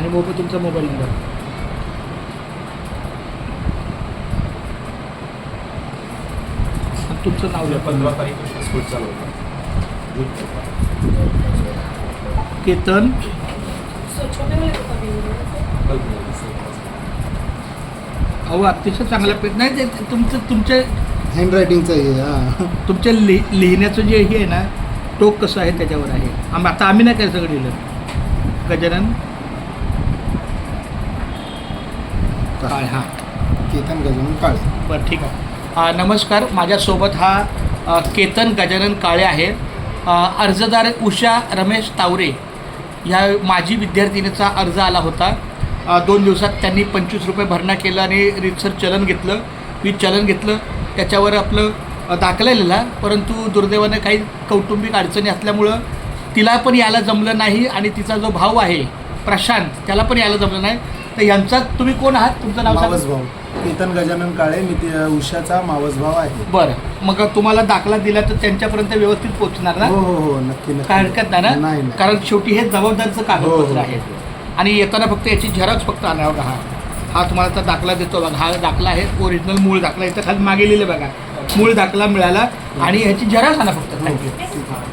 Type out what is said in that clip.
आणि तुमचा mobile number. तुमचं नाव द्या. 15 तारीख स्कूल चालू होतं. केतन अहो अतिशय चांगल्या पेज नाही ते तुमच्या हँडरायटिंगचं आहे. हां तुमच्या लिहिण्याचं जे हे आहे ना टोक कसं आहे त्याच्यावर आहे. आता आम्ही नाही काय सगळं लिहिलं. गजानन काळे. हां केतन गजानन काळे. बरं ठीक आहे. नमस्कार, माझ्यासोबत हा केतन गजानन काळे आहे. अर्जदार उषा रमेश तावरे ह्या माजी विद्यार्थिनीचा अर्ज आला होता. 2 दिवसात त्यांनी 25 रुपये भरणा केलं आणि रीतसर चलन घेतलं. चलन घेतलं त्याच्यावर आपलं दाखला लिहिला, परंतु दुर्दैवानं काही कौटुंबिक अडचणी असल्यामुळं तिला पण यायला जमलं नाही आणि तिचा जो भाऊ आहे प्रशांत त्याला पण यायला जमलं नाही. तर यांचा तुम्ही कोण आहात? तुमचं नाव सांगा. मावस भाऊ केतन गजानन काळे. मी उषाचा मावस भाव आहे. बरं, मग तुम्हाला दाखला दिला तर त्यांच्यापर्यंत व्यवस्थित पोहोचणार ना? हो हो हो नक्की नक्की. काय हरकत नाही ना? नाही. कारण शेवटी हे जबाबदारीचं कागदपत्र हो. आहे. आणि येताना फक्त याची झेरॉक्स फक्त आणावं बघा. हा तुम्हाला आता दाखला देतो बघा. हा दाखला आहे ओरिजिनल मूळ दाखला. इथं खाली मागे लिहिलं बघा मूळ दाखला मिळाला आणि ह्याची झेरॉक्स आणा फक्त. थँक्यू.